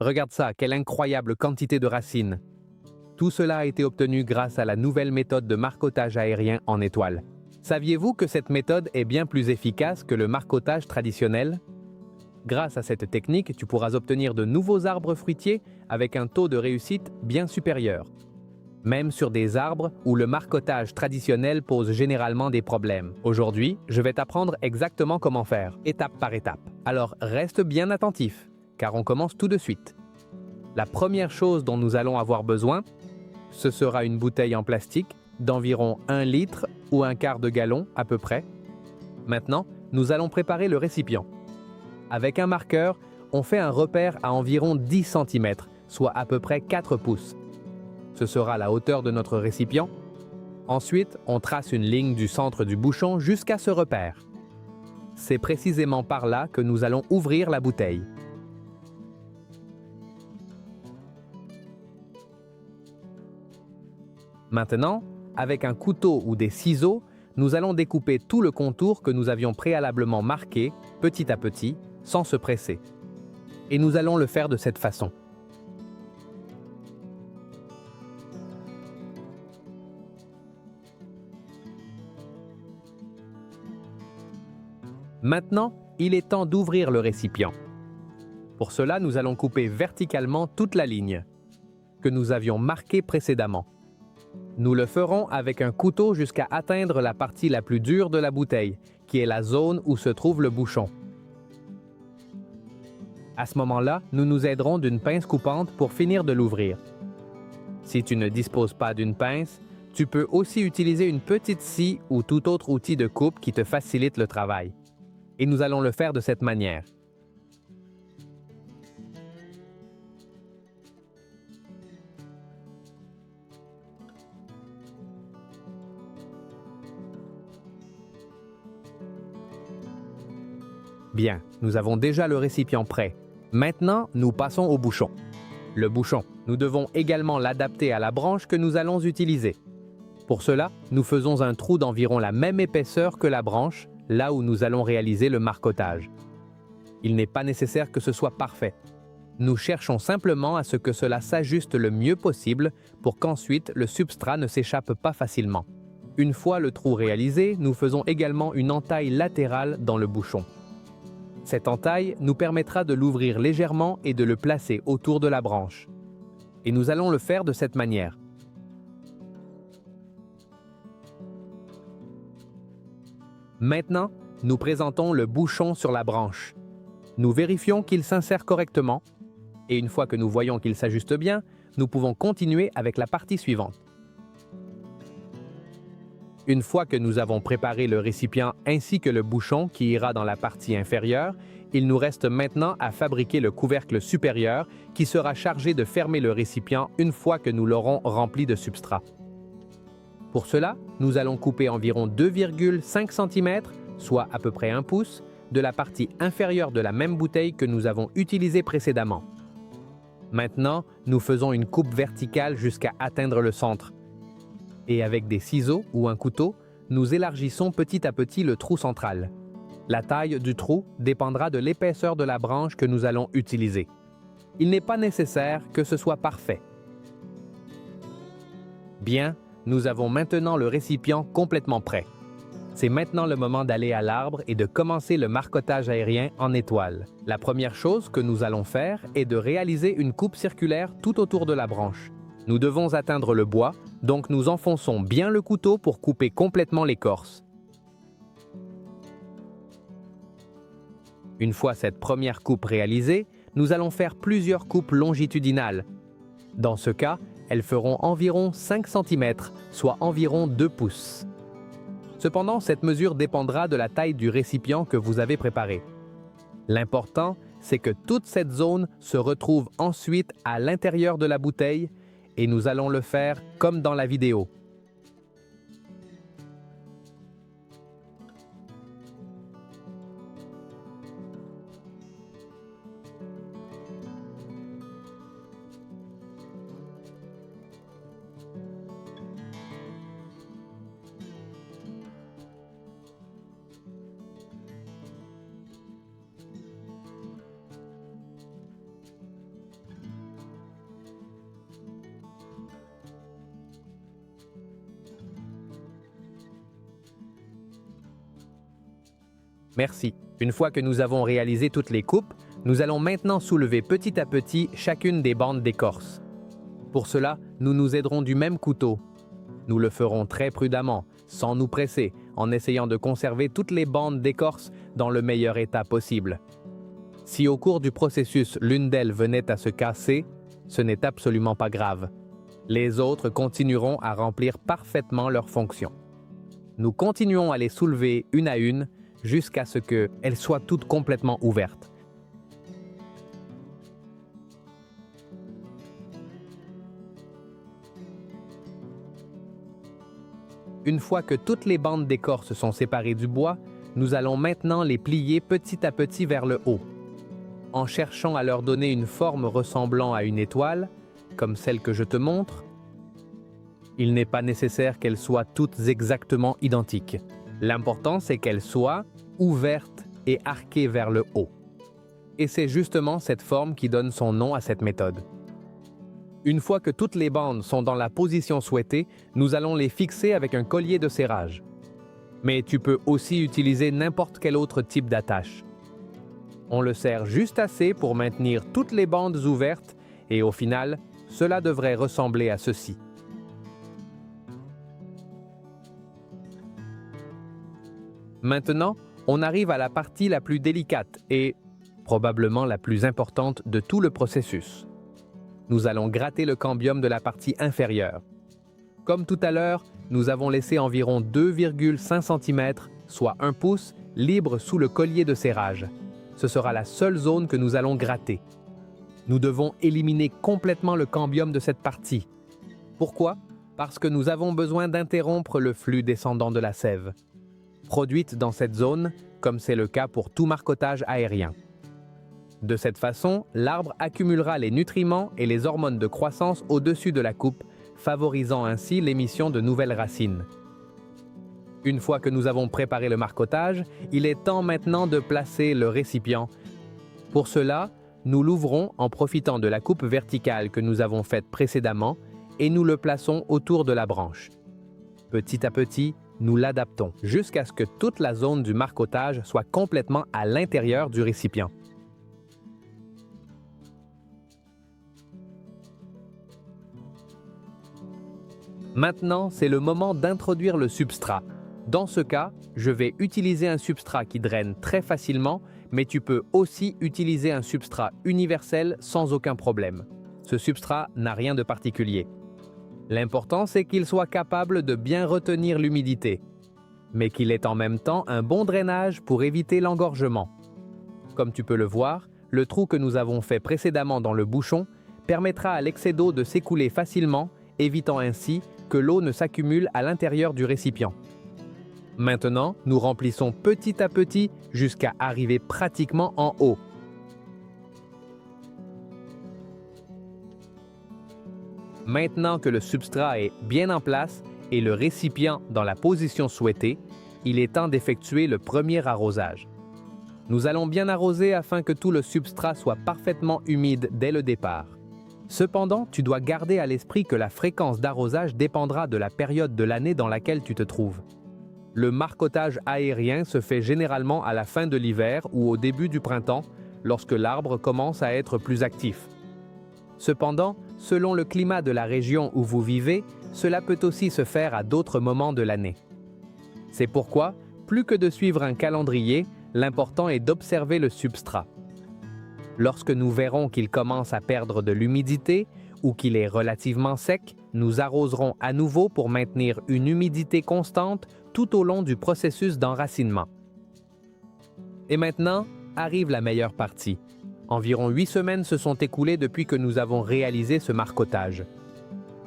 Regarde ça, quelle incroyable quantité de racines. Tout cela a été obtenu grâce à la nouvelle méthode de marcottage aérien en étoile. Saviez-vous que cette méthode est bien plus efficace que le marcottage traditionnel? Grâce à cette technique, tu pourras obtenir de nouveaux arbres fruitiers avec un taux de réussite bien supérieur. Même sur des arbres où le marcottage traditionnel pose généralement des problèmes. Aujourd'hui, je vais t'apprendre exactement comment faire, étape par étape. Alors reste bien attentif, car on commence tout de suite. La première chose dont nous allons avoir besoin, ce sera une bouteille en plastique d'environ 1 litre ou un quart de gallon à peu près. Maintenant, nous allons préparer le récipient. Avec un marqueur, on fait un repère à environ 10 cm, soit à peu près 4 pouces. Ce sera la hauteur de notre récipient. Ensuite, on trace une ligne du centre du bouchon jusqu'à ce repère. C'est précisément par là que nous allons ouvrir la bouteille. Maintenant, avec un couteau ou des ciseaux, nous allons découper tout le contour que nous avions préalablement marqué, petit à petit, sans se presser. Et nous allons le faire de cette façon. Maintenant, il est temps d'ouvrir le récipient. Pour cela, nous allons couper verticalement toute la ligne que nous avions marquée précédemment. Nous le ferons avec un couteau jusqu'à atteindre la partie la plus dure de la bouteille, qui est la zone où se trouve le bouchon. À ce moment-là, nous nous aiderons d'une pince coupante pour finir de l'ouvrir. Si tu ne disposes pas d'une pince, tu peux aussi utiliser une petite scie ou tout autre outil de coupe qui te facilite le travail. Et nous allons le faire de cette manière. Bien, nous avons déjà le récipient prêt. Maintenant, nous passons au bouchon. Le bouchon, nous devons également l'adapter à la branche que nous allons utiliser. Pour cela, nous faisons un trou d'environ la même épaisseur que la branche, là où nous allons réaliser le marcotage. Il n'est pas nécessaire que ce soit parfait. Nous cherchons simplement à ce que cela s'ajuste le mieux possible pour qu'ensuite le substrat ne s'échappe pas facilement. Une fois le trou réalisé, nous faisons également une entaille latérale dans le bouchon. Cette entaille nous permettra de l'ouvrir légèrement et de le placer autour de la branche. Et nous allons le faire de cette manière. Maintenant, nous présentons le bouchon sur la branche. Nous vérifions qu'il s'insère correctement. Et une fois que nous voyons qu'il s'ajuste bien, nous pouvons continuer avec la partie suivante. Une fois que nous avons préparé le récipient ainsi que le bouchon qui ira dans la partie inférieure, il nous reste maintenant à fabriquer le couvercle supérieur qui sera chargé de fermer le récipient une fois que nous l'aurons rempli de substrat. Pour cela, nous allons couper environ 2,5 cm, soit à peu près 1 pouce, de la partie inférieure de la même bouteille que nous avons utilisée précédemment. Maintenant, nous faisons une coupe verticale jusqu'à atteindre le centre. Et avec des ciseaux ou un couteau, nous élargissons petit à petit le trou central. La taille du trou dépendra de l'épaisseur de la branche que nous allons utiliser. Il n'est pas nécessaire que ce soit parfait. Bien, nous avons maintenant le récipient complètement prêt. C'est maintenant le moment d'aller à l'arbre et de commencer le marcotage aérien en étoile. La première chose que nous allons faire est de réaliser une coupe circulaire tout autour de la branche. Nous devons atteindre le bois, donc nous enfonçons bien le couteau pour couper complètement l'écorce. Une fois cette première coupe réalisée, nous allons faire plusieurs coupes longitudinales. Dans ce cas, elles feront environ 5 cm, soit environ 2 pouces. Cependant, cette mesure dépendra de la taille du récipient que vous avez préparé. L'important, c'est que toute cette zone se retrouve ensuite à l'intérieur de la bouteille et nous allons le faire comme dans la vidéo. Merci. Une fois que nous avons réalisé toutes les coupes, nous allons maintenant soulever petit à petit chacune des bandes d'écorce. Pour cela, nous nous aiderons du même couteau. Nous le ferons très prudemment, sans nous presser, en essayant de conserver toutes les bandes d'écorce dans le meilleur état possible. Si au cours du processus l'une d'elles venait à se casser, ce n'est absolument pas grave. Les autres continueront à remplir parfaitement leur fonction. Nous continuons à les soulever une à une jusqu'à ce qu'elles soient toutes complètement ouvertes. Une fois que toutes les bandes d'écorce sont séparées du bois, nous allons maintenant les plier petit à petit vers le haut. En cherchant à leur donner une forme ressemblant à une étoile, comme celle que je te montre, il n'est pas nécessaire qu'elles soient toutes exactement identiques. L'important, c'est qu'elles soient ouvertes et arquées vers le haut. Et c'est justement cette forme qui donne son nom à cette méthode. Une fois que toutes les bandes sont dans la position souhaitée, nous allons les fixer avec un collier de serrage. Mais tu peux aussi utiliser n'importe quel autre type d'attache. On le serre juste assez pour maintenir toutes les bandes ouvertes et au final, cela devrait ressembler à ceci. Maintenant, on arrive à la partie la plus délicate et probablement la plus importante de tout le processus. Nous allons gratter le cambium de la partie inférieure. Comme tout à l'heure, nous avons laissé environ 2,5 cm, soit 1 pouce, libre sous le collier de serrage. Ce sera la seule zone que nous allons gratter. Nous devons éliminer complètement le cambium de cette partie. Pourquoi? Parce que nous avons besoin d'interrompre le flux descendant de la sève, produite dans cette zone, comme c'est le cas pour tout marcottage aérien. De cette façon, l'arbre accumulera les nutriments et les hormones de croissance au-dessus de la coupe, favorisant ainsi l'émission de nouvelles racines. Une fois que nous avons préparé le marcottage, il est temps maintenant de placer le récipient. Pour cela, nous l'ouvrons en profitant de la coupe verticale que nous avons faite précédemment et nous le plaçons autour de la branche. Petit à petit, nous l'adaptons jusqu'à ce que toute la zone du marcottage soit complètement à l'intérieur du récipient. Maintenant, c'est le moment d'introduire le substrat. Dans ce cas, je vais utiliser un substrat qui draine très facilement, mais tu peux aussi utiliser un substrat universel sans aucun problème. Ce substrat n'a rien de particulier. L'important, c'est qu'il soit capable de bien retenir l'humidité, mais qu'il ait en même temps un bon drainage pour éviter l'engorgement. Comme tu peux le voir, le trou que nous avons fait précédemment dans le bouchon permettra à l'excès d'eau de s'écouler facilement, évitant ainsi que l'eau ne s'accumule à l'intérieur du récipient. Maintenant, nous remplissons petit à petit jusqu'à arriver pratiquement en haut. Maintenant que le substrat est bien en place et le récipient dans la position souhaitée, il est temps d'effectuer le premier arrosage. Nous allons bien arroser afin que tout le substrat soit parfaitement humide dès le départ. Cependant, tu dois garder à l'esprit que la fréquence d'arrosage dépendra de la période de l'année dans laquelle tu te trouves. Le marcottage aérien se fait généralement à la fin de l'hiver ou au début du printemps, lorsque l'arbre commence à être plus actif. Cependant, selon le climat de la région où vous vivez, cela peut aussi se faire à d'autres moments de l'année. C'est pourquoi, plus que de suivre un calendrier, l'important est d'observer le substrat. Lorsque nous verrons qu'il commence à perdre de l'humidité ou qu'il est relativement sec, nous arroserons à nouveau pour maintenir une humidité constante tout au long du processus d'enracinement. Et maintenant, arrive la meilleure partie. Environ 8 semaines se sont écoulées depuis que nous avons réalisé ce marcottage.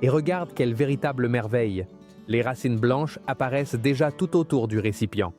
Et regarde quelle véritable merveille! Les racines blanches apparaissent déjà tout autour du récipient.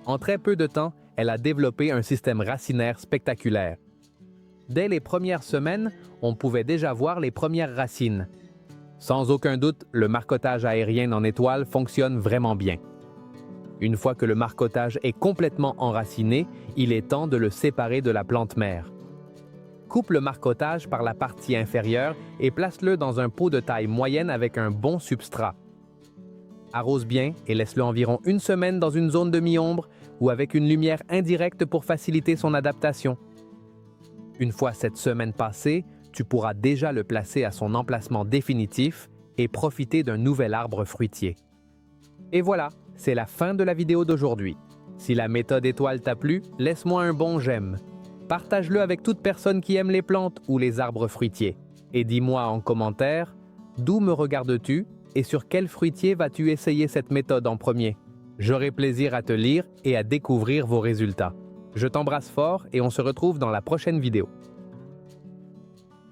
En très peu de temps, elle a développé un système racinaire spectaculaire. Dès les premières semaines, on pouvait déjà voir les premières racines. Sans aucun doute, le marcottage aérien en étoile fonctionne vraiment bien. Une fois que le marcottage est complètement enraciné, il est temps de le séparer de la plante mère. Coupe le marcottage par la partie inférieure et place-le dans un pot de taille moyenne avec un bon substrat. Arrose bien et laisse-le environ 1 semaine dans une zone de mi-ombre ou avec une lumière indirecte pour faciliter son adaptation. Une fois cette semaine passée, tu pourras déjà le placer à son emplacement définitif et profiter d'un nouvel arbre fruitier. Et voilà, c'est la fin de la vidéo d'aujourd'hui. Si la méthode étoile t'a plu, laisse-moi un bon j'aime. Partage-le avec toute personne qui aime les plantes ou les arbres fruitiers. Et dis-moi en commentaire, d'où me regardes-tu et sur quel fruitier vas-tu essayer cette méthode en premier? J'aurai plaisir à te lire et à découvrir vos résultats. Je t'embrasse fort et on se retrouve dans la prochaine vidéo.